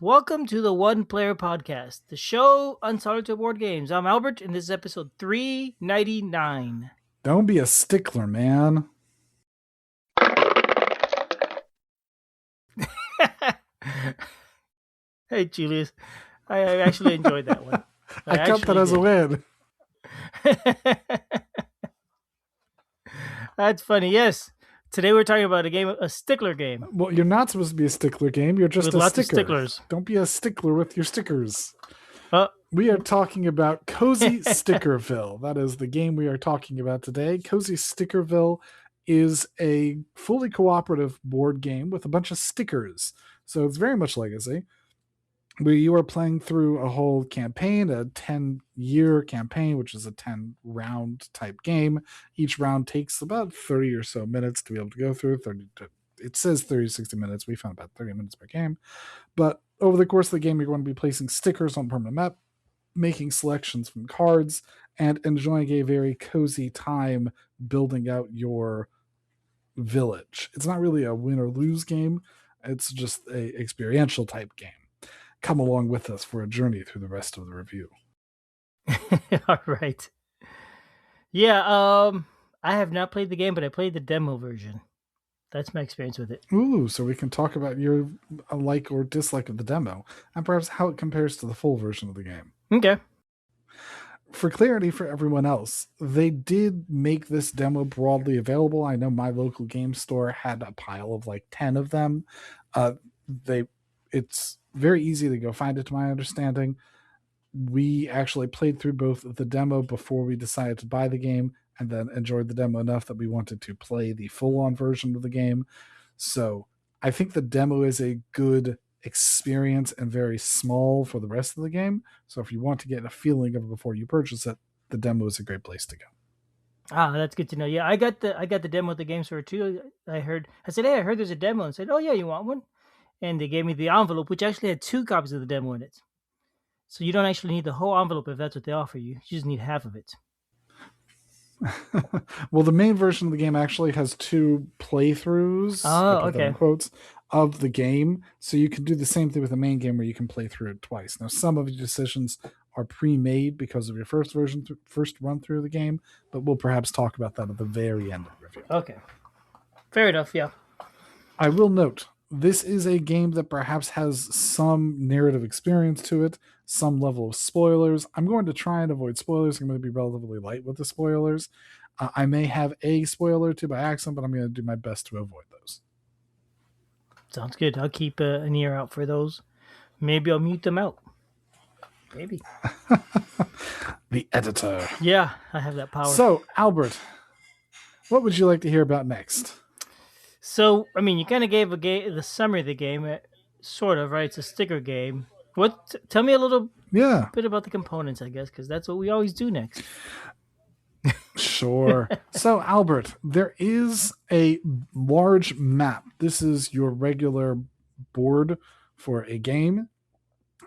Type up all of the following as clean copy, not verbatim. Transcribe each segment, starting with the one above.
Welcome to the One Player Podcast, the show on solitaire board games. I'm Albert, and this is episode 399. Don't be a stickler, man. Hey, Julius. I actually enjoyed that one. I count that as a win. That's funny. Yes. Today we're talking about a stickler game. Well, you're not supposed to be a stickler game. You're just With a lots sticker. of sticklers. Don't be a stickler with your stickers. Uh, We are talking about Cozy Stickerville. That is the game we are talking about today. Cozy Stickerville is a fully cooperative board game with a bunch of stickers. So it's very much Legacy, where you are playing through a whole campaign, a 10-year campaign, which is a 10-round type game. Each round takes about 30 or so minutes to be able to go through. It says 30 to 60 minutes. We found about 30 minutes per game. But over the course of the game, you're going to be placing stickers on permanent map, making selections from cards, and enjoying a very cozy time building out your village. It's not really a win or lose game. It's just a experiential type game. Come along with us for a journey through the rest of the review. All right. Yeah, I have not played the game, but I played the demo version. That's my experience with it. Ooh, so we can talk about your like or dislike of the demo, and perhaps how it compares to the full version of the game. Okay. For clarity for everyone else, they did make this demo broadly available. I know my local game store had a pile of like 10 of them. It's very easy to go find it, to my understanding. We actually played through both the demo before we decided to buy the game, and then enjoyed the demo enough that we wanted to play the full-on version of the game. So I think the demo is a good experience and very small for the rest of the game. So if you want to get a feeling of it before you purchase it, the demo is a great place to go. Ah, that's good to know. Yeah, I got the demo at the game store too. I said, hey, I heard there's a demo, and said, oh yeah, you want one? And they gave me the envelope, which actually had 2 copies of the demo in it. So you don't actually need the whole envelope if that's what they offer you. You just need half of it. Well, the main version of the game actually has 2 playthroughs, okay, quotes, of the game. So you can do the same thing with the main game where you can play through it twice. Now, some of your decisions are pre-made because of your first run through of the game, but we'll perhaps talk about that at the very end of the review. Okay. Fair enough, yeah. I will note, this is a game that perhaps has some narrative experience to it, some level of spoilers. I'm going to try and avoid spoilers. I'm going to be relatively light with the spoilers. I may have a spoiler or 2 by accident, but I'm going to do my best to avoid those. Sounds good. I'll keep an ear out for those. Maybe I'll mute them out. Maybe. The editor. Yeah, I have that power. So, Albert, what would you like to hear about next? So, I mean, you kind of gave the summary of the game, sort of, right? It's a sticker game. Tell me a little bit about the components, I guess, because that's what we always do next. Sure. So, Albert, there is a large map. This is your regular board for a game.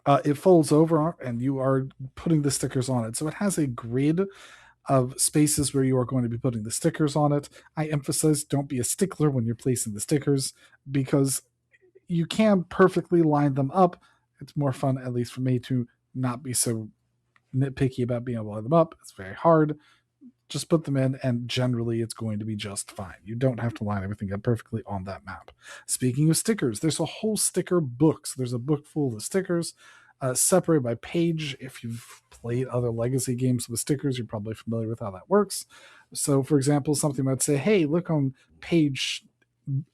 It folds over, and you are putting the stickers on it. So it has a grid of spaces where you are going to be putting the stickers on it. I emphasize, don't be a stickler when you're placing the stickers, because you can perfectly line them up. It's more fun, at least for me, to not be so nitpicky about being able to line them up. It's very hard. Just put them in, and generally it's going to be just fine. You don't have to line everything up perfectly on that map. Speaking of stickers, there's a whole sticker book. So there's a book full of stickers, separated by page. If you've played other Legacy games with stickers, you're probably familiar with how that works. So, for example, something might say, hey, look on page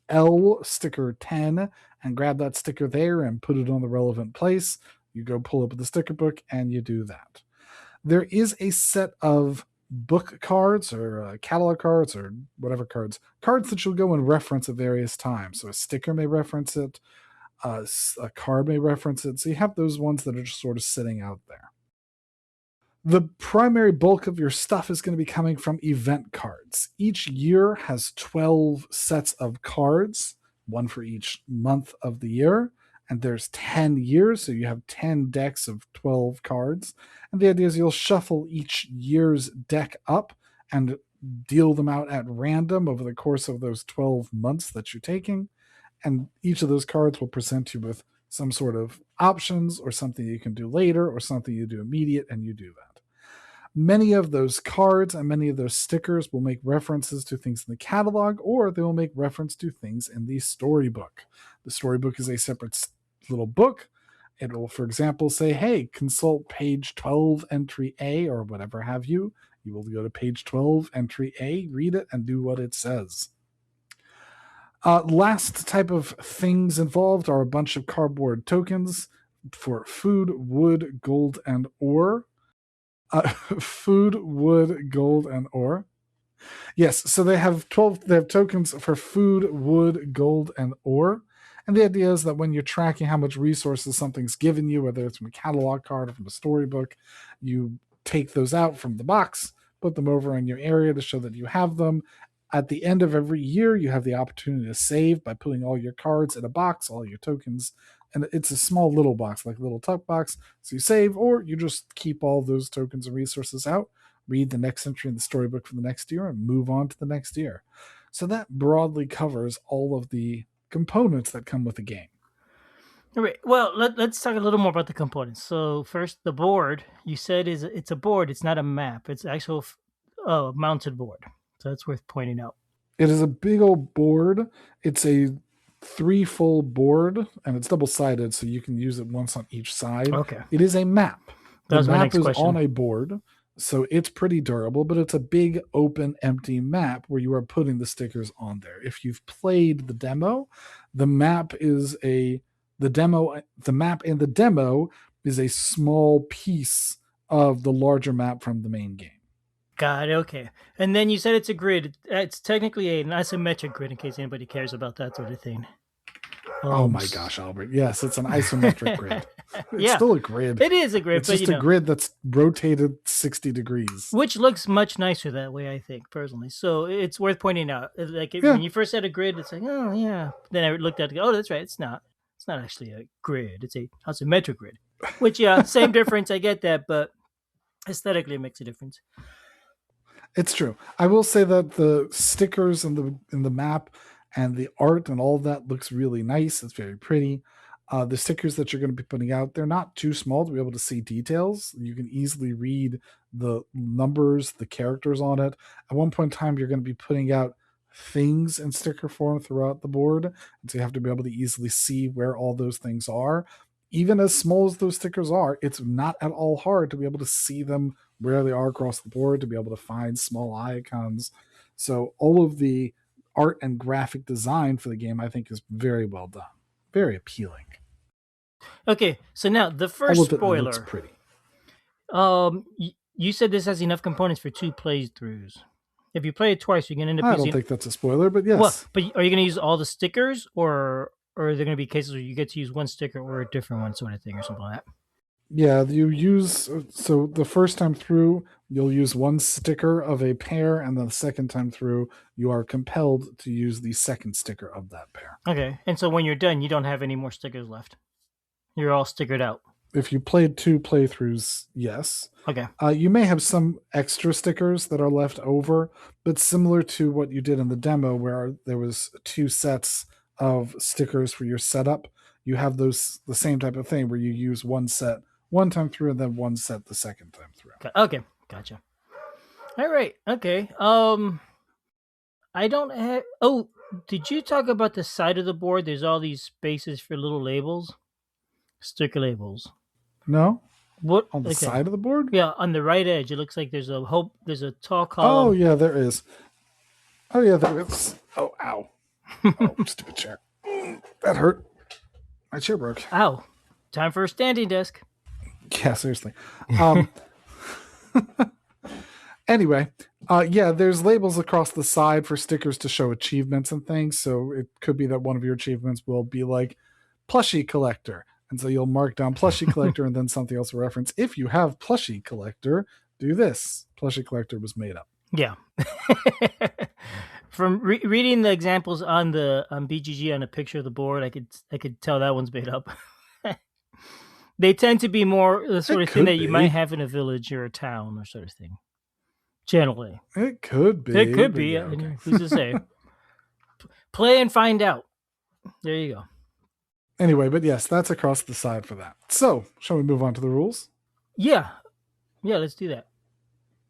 L, sticker 10, and grab that sticker there and put it on the relevant place. You go pull up the sticker book, and you do that. There is a set of book cards or catalog cards or whatever cards that you'll go and reference at various times. So a sticker may reference it, a card may reference it. So you have those ones that are just sort of sitting out there. The primary bulk of your stuff is going to be coming from event cards. Each year has 12 sets of cards, one for each month of the year. And there's 10 years, so you have 10 decks of 12 cards. And the idea is you'll shuffle each year's deck up and deal them out at random over the course of those 12 months that you're taking. And each of those cards will present you with some sort of options or something you can do later or something you do immediate, and you do that. Many of those cards and many of those stickers will make references to things in the catalog, or they will make reference to things in the storybook. The storybook is a separate little book. It will, for example, say, hey, consult page 12, entry A, or whatever have you. You will go to page 12, entry A, read it, and do what it says. Last type of things involved are a bunch of cardboard tokens for food, wood, gold, and ore. Food, wood, gold, and ore. Yes, so they have 12. They have tokens for food, wood, gold, and ore. And the idea is that when you're tracking how much resources something's given you, whether it's from a catalog card or from a storybook, you take those out from the box, put them over in your area to show that you have them. At the end of every year, you have the opportunity to save by putting all your cards in a box, all your tokens, and it's a small little box, like a little tuck box. So you save, or you just keep all those tokens and resources out, read the next entry in the storybook for the next year, and move on to the next year. So that broadly covers all of the components that come with the game. All right. Well, let's talk a little more about the components. So first, the board. You said it's a board. It's not a map. It's actual mounted board. So that's worth pointing out. It is a big old board. It's a 3-fold board, and it's double-sided, so you can use it once on each side. Okay. It is a map. That The was my map next is question. on a board, so it's pretty durable, but it's a big, open, empty map where you are putting the stickers on there. If you've played the demo, the map in the demo is a small piece of the larger map from the main game. Got it. Okay. And then you said it's a grid. It's technically an isometric grid, in case anybody cares about that sort of thing. Oh my gosh, Albert. Yes, it's an isometric grid. It's Yeah, still a grid. it is a grid, It's but just a grid that's rotated 60 degrees. which looks much nicer that way, I think, personally. So it's worth pointing out. Like Yeah. when you first said a grid, it's like, oh yeah. Then I looked at it, oh, that's right. It's not. It's not actually a grid. It's a isometric grid. Which, yeah, same difference. I get that, but aesthetically, it makes a difference. It's true. I will say that the stickers in the map and the art and all of that looks really nice. It's very pretty. The stickers that you're going to be putting out, they're not too small to be able to see details. You can easily read the numbers, the characters on it. At one point in time, you're going to be putting out things in sticker form throughout the board. And so you have to be able to easily see where all those things are. Even as small as those stickers are, it's not at all hard to be able to see them where they are across the board, to be able to find small icons. So all of the art and graphic design for the game, I think, is very well done. Very appealing. Okay, so now the first All of it spoiler. looks pretty. You said this has enough components for 2 playthroughs. If you play it twice, you're gonna end up I using. don't think that's a spoiler, but yes. Well, but are you gonna use all the stickers, or are there gonna be cases where you get to use one sticker or a different one, sort of thing, or something like that? Yeah, you use, so the first time through, you'll use one sticker of a pair, and the second time through, you are compelled to use the second sticker of that pair. Okay, and so when you're done, you don't have any more stickers left. You're all stickered out. If you played 2 playthroughs, yes. Okay. You may have some extra stickers that are left over, but similar to what you did in the demo, where there was 2 sets of stickers for your setup, you have those the same type of thing where you use one set one time through and then one set the second time through. Okay, gotcha. All right. Okay. I don't have. Oh, did you talk about the side of the board? There's all these spaces for little labels, sticker labels. No. What on the side of the board? Yeah, on the right edge. It looks like there's a tall column. Oh yeah, there is. Oh yeah, there is. Oh ow! Oh stupid chair. That hurt. My chair broke. Ow! Time for a standing desk. Yeah, seriously. Anyway, yeah, there's labels across the side for stickers to show achievements and things. So it could be that one of your achievements will be like plushie collector. And so you'll mark down plushie collector and then something else will reference. If you have plushie collector, do this. Plushie collector was made up. Yeah. From reading the examples on BGG on a picture of the board, I could tell that one's made up. They tend to be more the sort of thing that you might have in a village or a town or sort of thing. Generally. It could be. It could be. Yeah, okay. Who's to say? Play and find out. There you go. Anyway, but yes, that's across the side for that. So, shall we move on to the rules? Yeah, yeah. Let's do that.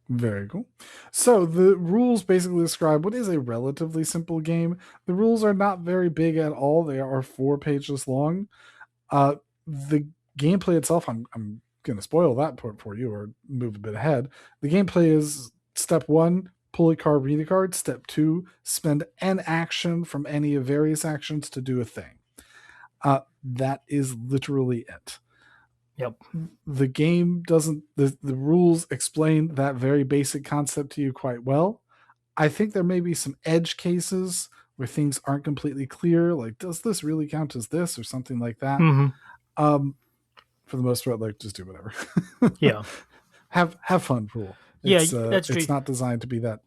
Very cool. So the rules basically describe what is a relatively simple game. The rules are not very big at all. They are 4 pages long. The gameplay itself, I'm going to spoil that part for you or move a bit ahead. The gameplay is step one, pull a card, read a card. Step two, spend an action from any of various actions to do a thing. That is literally it. Yep. The game doesn't, the rules explain that very basic concept to you quite well. I think there may be some edge cases where things aren't completely clear, like does this really count as this or something like that. Mm-hmm. um for the most part, like just do whatever. Yeah. Have fun, rule. Yeah, that's true. It's not designed to be that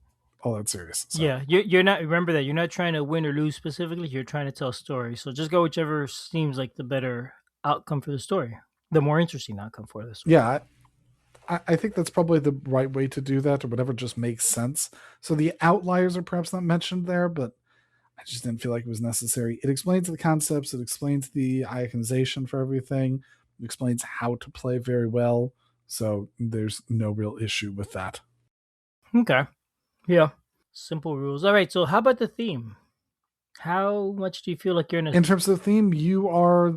all that serious, so Yeah, you're not. Remember that you're not trying to win or lose specifically. You're trying to tell a story. So just go whichever seems like the better outcome for the story, the more interesting outcome for the story. yeah, I think that's probably the right way to do that, or whatever just makes sense. So the outliers are perhaps not mentioned there, but I just didn't feel like it was necessary. It explains the concepts, it explains the iconization for everything, it explains how to play very well. So there's no real issue with that. Okay. Yeah. Simple rules. All right. So how about the theme? How much do you feel like you're in a In terms of theme, you are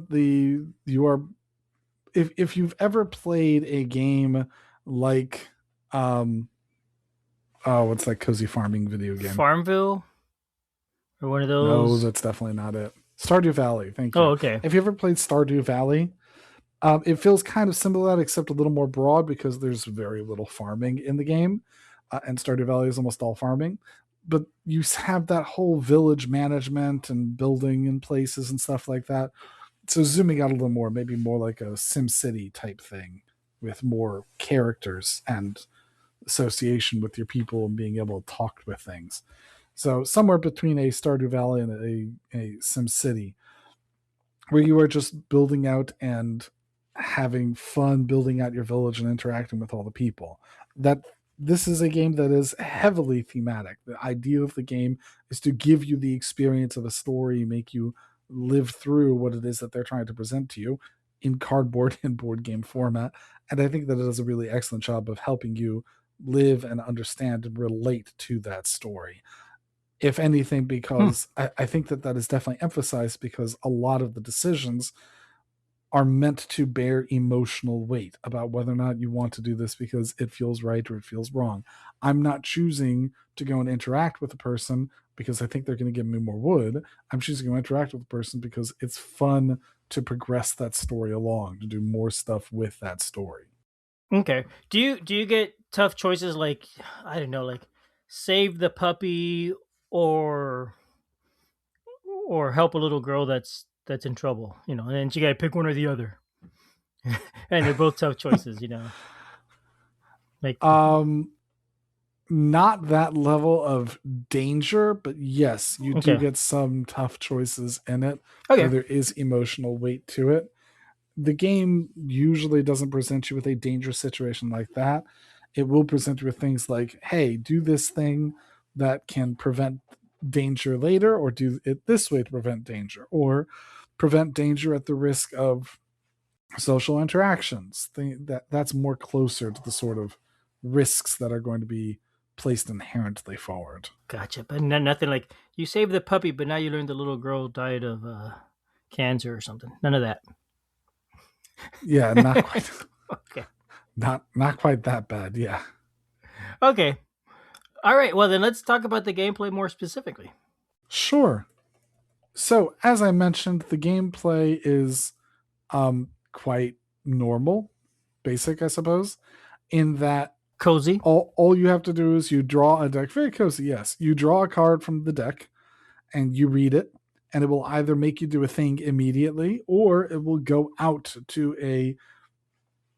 if you've ever played a game like um oh, what's that cozy farming video game? Farmville or one of No, those? that's definitely not it. Stardew Valley. Thank Oh, you. okay. Have you ever played Stardew Valley? It feels kind of similar to that, except a little more broad because there's very little farming in the game, and Stardew Valley is almost all farming. But you have that whole village management and building in places and stuff like that. So zooming out a little more, maybe more like a Sim City type thing with more characters and association with your people and being able to talk with things. So somewhere between a Stardew Valley and a Sim City, where you are just building out and having fun building out your village and interacting with all the people. That this is a game that is heavily thematic. The idea of the game is to give you the experience of a story, make you live through what it is that they're trying to present to you in cardboard and board game format. And I think that it does a really excellent job of helping you live and understand and relate to that story. If anything, Hmm. because I think that that is definitely emphasized because a lot of the decisions are meant to bear emotional weight about whether or not you want to do this because it feels right or it feels wrong. I'm not choosing to go and interact with a person because I think they're going to give me more wood. I'm choosing to interact with a person because it's fun to progress that story along, to do more stuff with that story. Okay. Do you get tough choices like I don't know, like save the puppy or help a little girl that's in trouble, and then you gotta pick one or the other. And they're both tough choices, Like um, Not that level of danger, but yes, you do okay. get some tough choices in it where Okay. there is emotional weight to it. The game usually doesn't present you with a dangerous situation like that. It will present you with things like, hey, do this thing that can prevent danger later, or do it this way to prevent danger, or prevent danger at the risk of social interactions. That's more closer to the sort of risks that are going to be placed inherently forward. Gotcha. But nothing like you saved the puppy, but now you learned the little girl died of cancer or something. None of that. Yeah, not quite, Okay. not quite that bad. Yeah, Okay. All right. Well, then let's talk about the gameplay more specifically. sure. So as I mentioned, the gameplay is quite normal, basic, I suppose, in that Cozy. all you have to do is you draw a deck. Very cozy, yes. You draw a card from the deck and you read it, and it will either make you do a thing immediately or it will go out to a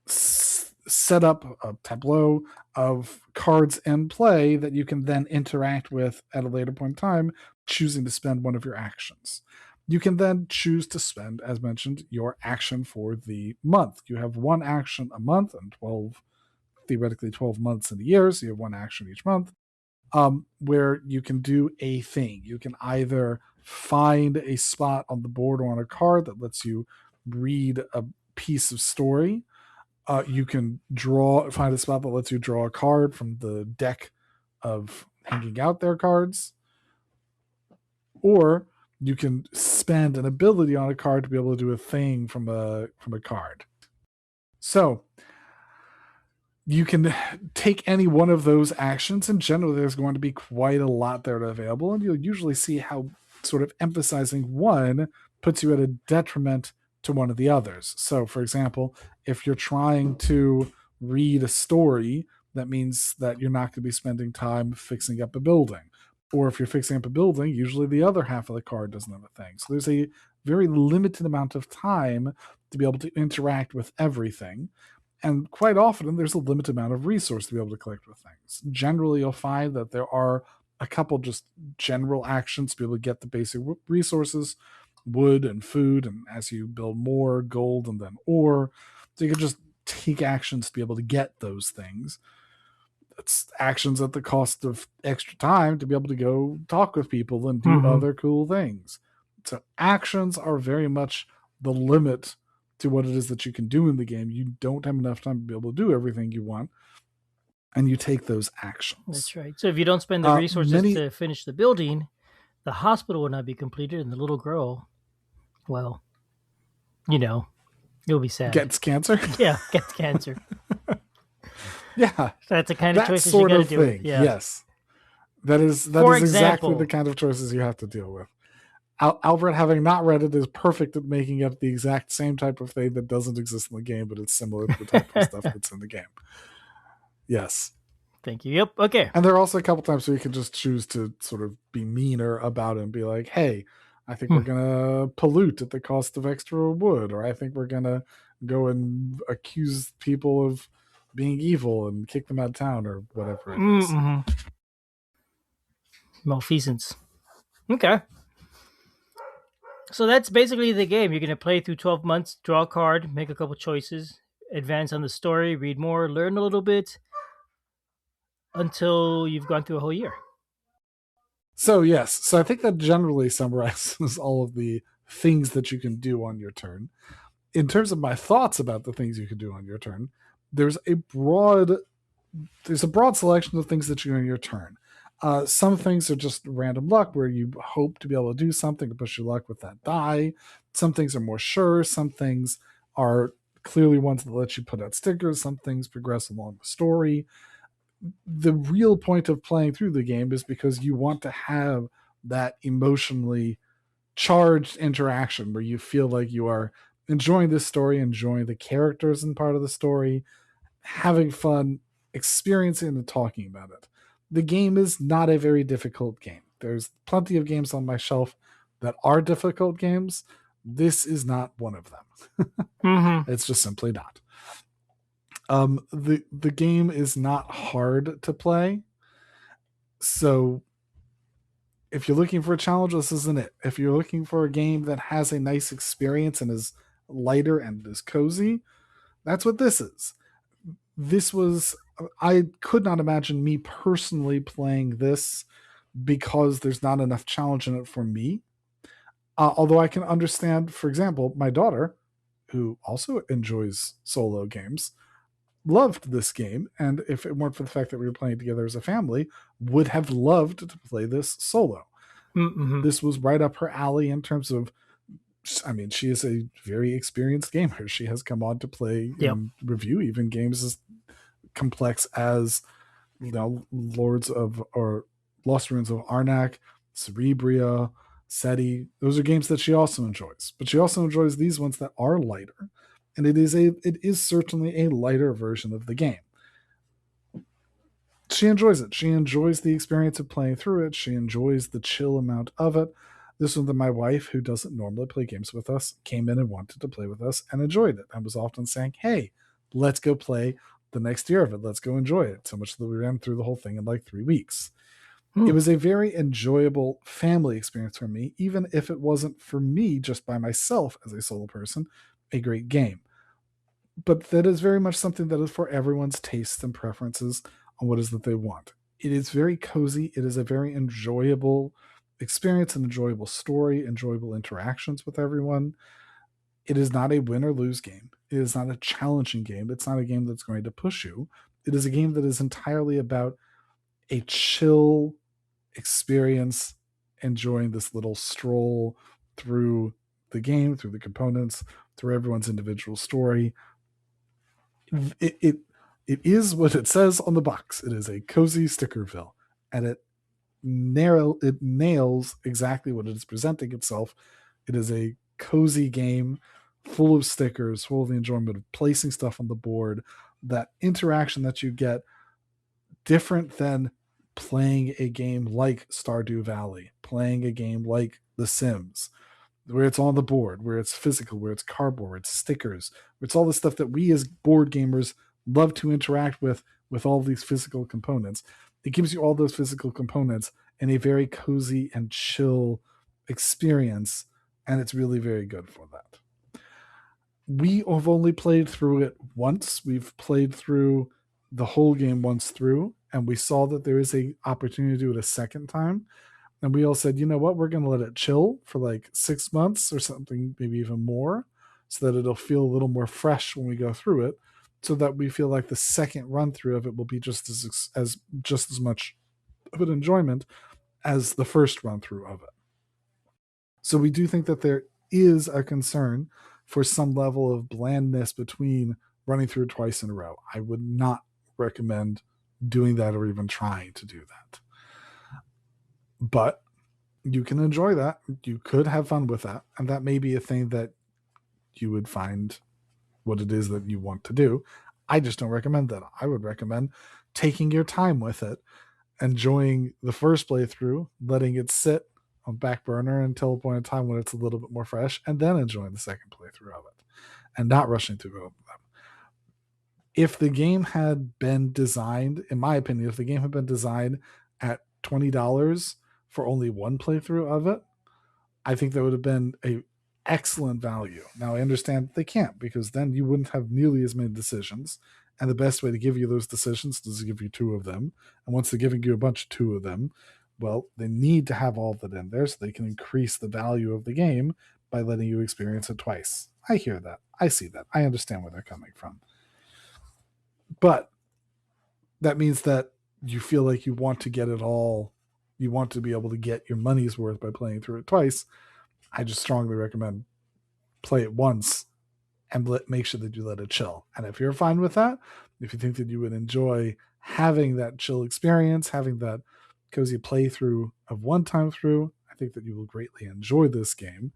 set up a tableau of cards in play that you can then interact with at a later point in time, choosing to spend one of your actions. You can then choose to spend, as mentioned, your action for the month. You have one action a month and 12, theoretically 12 months in a year, so you have one action each month. where you can do a thing. You can either find a spot on the board or on a card that lets you read a piece of story. You can find a spot that lets you draw a card from the deck of hanging out their cards, or you can spend an ability on a card to be able to do a thing from a card. So you can take any one of those actions, and generally there's going to be quite a lot there available, and you'll usually see how sort of emphasizing one puts you at a detriment to one of the others. So, for example, if you're trying to read a story, that means that you're not going to be spending time fixing up a building. Or if you're fixing up a building, usually the other half of the card doesn't have a thing. So there's a very limited amount of time to be able to interact with everything. And quite often, there's a limited amount of resource to be able to collect with things. Generally, you'll find that there are a couple just general actions to be able to get the basic resources, wood and food, and as you build more, gold and then ore. So you can just take actions to be able to get those things. It's actions at the cost of extra time to be able to go talk with people and do other cool things. So actions are very much the limit to what it is that you can do in the game. You don't have enough time to be able to do everything you want, and you take those actions. That's right. So if you don't spend the resources to finish the building, the hospital will not be completed, and the little girl, well, you'll be sad. Gets cancer? Yeah, gets cancer. Yeah. So that's the kind of choices sort you got of to do. Thing. Yeah. Yes. That is exactly the kind of choices you have to deal with. Albert, having not read it, is perfect at making up the exact same type of thing that doesn't exist in the game, but it's similar to the type of stuff that's in the game. Yes. Thank you. Yep. Okay. And there are also a couple times where you can just choose to sort of be meaner about it and be like, hey, I think we're going to pollute at the cost of extra wood, or I think we're going to go and accuse people of being evil and kick them out of town, or whatever it is. Malfeasance. Okay. So that's basically the game. You're going to play through 12 months, draw a card, make a couple choices, advance on the story, read more, learn a little bit until you've gone through a whole year. So, yes. So I think that generally summarizes all of the things that you can do on your turn. In terms of my thoughts about the things you can do on your turn, there's a broad selection of things that you do on your turn. Some things are just random luck where you hope to be able to do something to push your luck with that die. Some things are more sure. Some things are clearly ones that let you put out stickers. Some things progress along the story. The real point of playing through the game is because you want to have that emotionally charged interaction where you feel like you are enjoying this story, enjoying the characters and part of the story, having fun, experiencing and talking about it. The game is not a very difficult game. There's plenty of games on my shelf that are difficult games. This is not one of them. It's just simply not. The game is not hard to play. So if you're looking for a challenge, this isn't it. If you're looking for a game that has a nice experience and is lighter and is cozy, that's what this is. I could not imagine me personally playing this because there's not enough challenge in it for me. Although I can understand, for example, my daughter, who also enjoys solo games, loved this game, and if it weren't for the fact that we were playing together as a family, would have loved to play this solo. This was right up her alley in terms of, I mean, she is a very experienced gamer. She has come on to play and review even games as complex as, Lost Ruins of Arnak, Cerebria, SETI. Those are games that she also enjoys, but she also enjoys these ones that are lighter, and it is certainly a lighter version of the game. She enjoys it. She enjoys the experience of playing through it. She enjoys the chill amount of it. This one that my wife, who doesn't normally play games with us, came in and wanted to play with us and enjoyed it, and was often saying, hey, let's go play the next year of it. Let's go enjoy it. So much that we ran through the whole thing in like 3 weeks. It was a very enjoyable family experience for me, even if it wasn't for me just by myself as a solo person, a great game. But that is very much something that is for everyone's tastes and preferences on what it is that they want. It is very cozy. It is a very enjoyable experience, an enjoyable story, enjoyable interactions with everyone. It is not a win or lose game. It is not a challenging game. It's not a game that's going to push you. It is a game that is entirely about a chill experience, enjoying this little stroll through the game, through the components, through everyone's individual story. It, it, it is what it says on the box. It is a cozy Stickerville, and it nails exactly what it is presenting itself. It is a cozy game full of stickers, full of the enjoyment of placing stuff on the board, that interaction that you get, different than playing a game like Stardew Valley, playing a game like The Sims, where it's on the board, where it's physical, where it's cardboard, where it's stickers, where it's all the stuff that we as board gamers love to interact with all these physical components. It gives you all those physical components in a very cozy and chill experience, and it's really very good for that. We have only played through it once. We've played through the whole game once through, and we saw that there is a opportunity to do it a second time. And we all said, you know what, we're going to let it chill for like 6 months or something, maybe even more, so that it'll feel a little more fresh when we go through it, so that we feel like the second run through of it will be just as much of an enjoyment as the first run through of it. So we do think that there is a concern for some level of blandness between running through twice in a row. I would not recommend doing that or even trying to do that. But you can enjoy that. You could have fun with that. And that may be a thing that you would find what it is that you want to do. I just don't recommend that. I would recommend taking your time with it, enjoying the first playthrough, letting it sit on back burner until a point in time when it's a little bit more fresh, and then enjoying the second playthrough of it and not rushing to go. If the game had been designed, in my opinion, if the game had been designed at $20 for only one playthrough of it, I think that would have been a excellent value. Now I understand they can't, because then you wouldn't have nearly as many decisions. And the best way to give you those decisions is to give you two of them. And once they're giving you a bunch of two of them, well, they need to have all of that in there so they can increase the value of the game by letting you experience it twice. I hear that. I see that. I understand where they're coming from. But that means that you feel like you want to get it all. You want to be able to get your money's worth by playing through it twice. I just strongly recommend play it once and make sure that you let it chill. And if you're fine with that, if you think that you would enjoy having that chill experience, having that cozy playthrough of one time through, I think that you will greatly enjoy this game.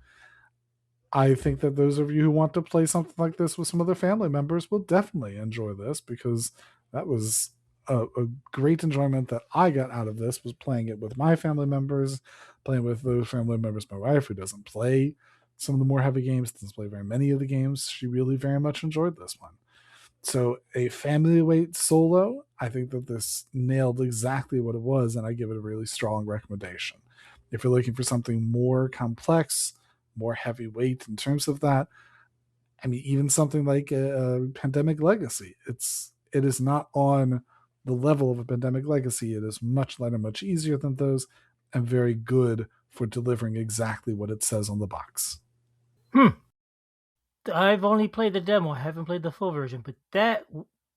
I think that those of you who want to play something like this with some other family members will definitely enjoy this, because that was a great enjoyment that I got out of this, was playing it with my family members, playing with those family members. My wife, who doesn't play some of the more heavy games, doesn't play very many of the games, she really very much enjoyed this one. So a family weight solo, I think that this nailed exactly what it was, and I give it a really strong recommendation. If you're looking for something more complex, more heavyweight in terms of that, I mean, even something like a Pandemic Legacy, it is not on the level of a Pandemic Legacy. It is much lighter, much easier than those, and very good for delivering exactly what it says on the box. I've only played the demo. I haven't played the full version, but that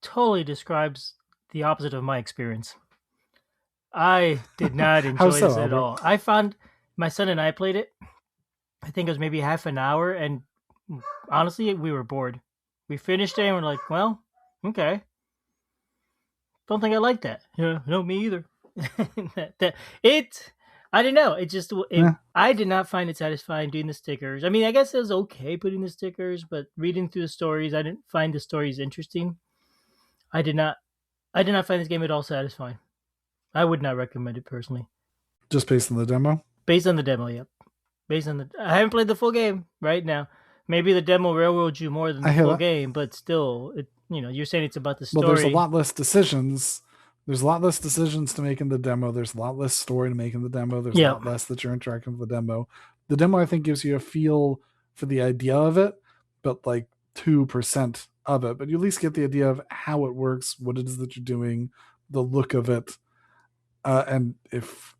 totally describes the opposite of my experience. I did not How enjoy so, this at Albert? all. I found my son and I played it. I think it was maybe half an hour, and honestly, we were bored. We finished it and we're like, well, okay. Don't think I like that. Yeah, no, me either. It, I don't know. It just, Eh, I did not find it satisfying doing the stickers. I mean, I guess it was okay putting the stickers, but reading through the stories, I didn't find the stories interesting. I did not, I did not find this game at all satisfying. I would not recommend it personally. just based on the demo? Based on the demo, yep. Based on I haven't played the full game right now. Maybe the demo railroads you more than I the hear full that. game, but still, you're saying it's about the Well, there's a story. lot less decisions. There's a lot less decisions to make in the demo. There's a lot less story to make in the demo. There's a Yeah. lot less that you're interacting with the demo. The demo, I think, gives you a feel for the idea of it, but like 2% of it. But you at least get the idea of how it works, what it is that you're doing, the look of it. And if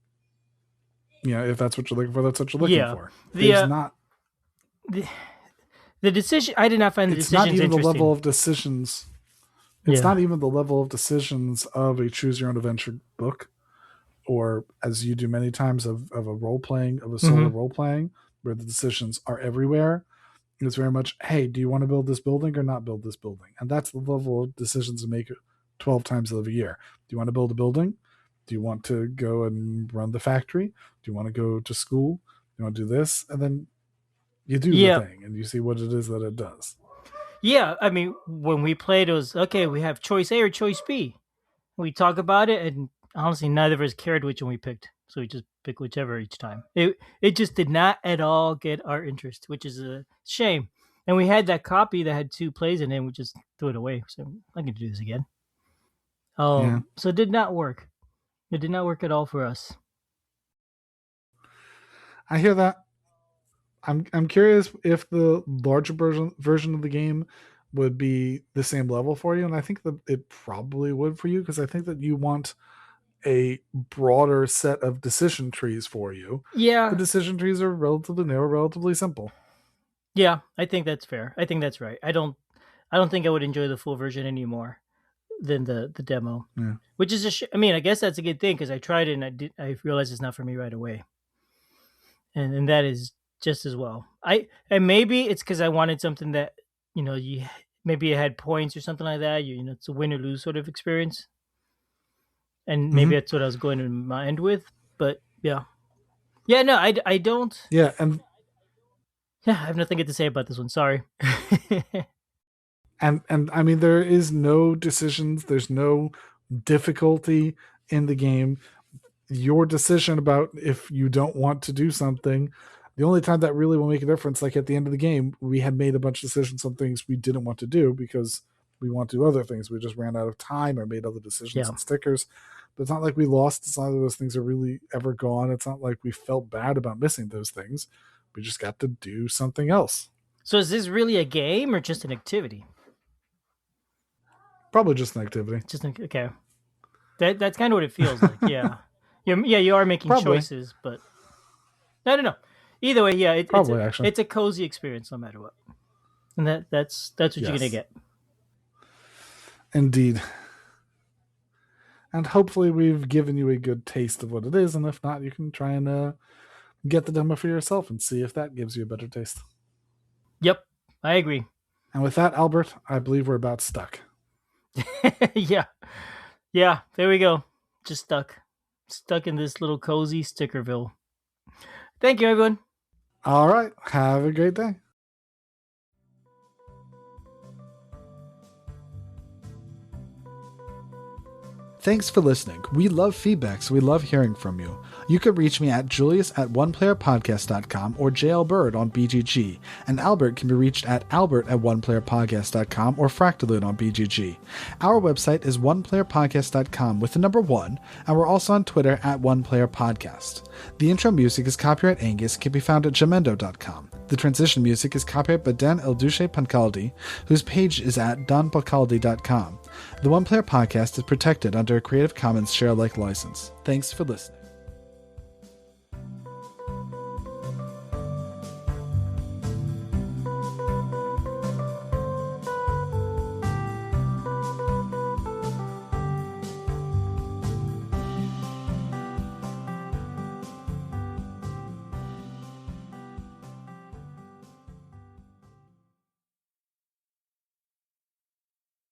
that's what you're looking for, that's what you're looking Yeah. for. The There's uh, not. the, the decision. I did not find the It's not decisions even the level interesting. of decisions. It's Yeah. not even the level of decisions of a choose your own adventure book, or as you do many times of a role playing, of a solo Mm-hmm. role playing, where the decisions are everywhere. It's very much, hey, do you want to build this building or not build this building? And that's the level of decisions to make 12 times of the year. Do you want to build a building? Do you want to go and run the factory? Do you want to go to school? Do you want to do this? And then you do the Yeah. thing and you see what it is that it does. Yeah. I mean, when we played, it was okay. We have choice A or choice B. We talk about it, and honestly, neither of us cared which one we picked, so we just pick whichever each time. It just did not at all get our interest, which is a shame. And we had that copy that had 2 plays in it, and we just threw it away. So I'm not going to do this again. Yeah. So it did not work. It did not work at all for us. I hear that. I'm curious if the larger version of the game would be the same level for you, and I think that it probably would for you, because I think that you want a broader set of decision trees for you. The Yeah, decision trees are relatively narrow, relatively simple. yeah, I think that's fair. I think that's right. I don't think I would enjoy the full version anymore than the demo, Yeah. which is I mean, I guess that's a good thing because I tried it and I realized it's not for me right away. And that is just as well. I and maybe it's because I wanted something that you maybe it had points or something like that. It's a win or lose sort of experience, and maybe Mm-hmm. that's what I was going in mind with. But yeah, yeah, no, I don't. Yeah, and Yeah, I have nothing good to say about this one. Sorry. and I mean, there is no decisions, there's no difficulty in the game. Your decision about if you don't want to do something, the only time that really will make a difference, like at the end of the game, we had made a bunch of decisions on things we didn't want to do because we want to do other things. We just ran out of time or made other decisions Yeah. and stickers. But it's not like we lost. It's not like those things are really ever gone. It's not like we felt bad about missing those things. We just got to do something else. So is this really a game or just an activity? Probably just an activity. Okay. That's kind of what it feels like. Yeah. Yeah, you are making Probably. choices, but I don't know. Either way, yeah, Probably, actually. it's a cozy experience no matter what, and that's what you're gonna Yes. get. Indeed. And hopefully we've given you a good taste of what it is. And if not, you can try and get the demo for yourself and see if that gives you a better taste. Yep, I agree. And with that, Albert, I believe we're about stuck. Yeah, yeah. There we go. Just stuck in this little cozy Stickerville. Thank you, everyone. All right. Have a great day. Thanks for listening. We love feedback, so we love hearing from you. You can reach me at julius@oneplayerpodcast.com or JLBird on BGG, and Albert can be reached at albert@oneplayerpodcast.com or Fractaloon on BGG. Our website is oneplayerpodcast.com with the number 1, and we're also on Twitter at oneplayerpodcast. The intro music is copyright Angus, can be found at jamendo.com. The transition music is copyright by Dan El Duce Pancaldi, whose page is at donpancaldi.com. The One Player Podcast is protected under a Creative Commons share-alike license. Thanks for listening.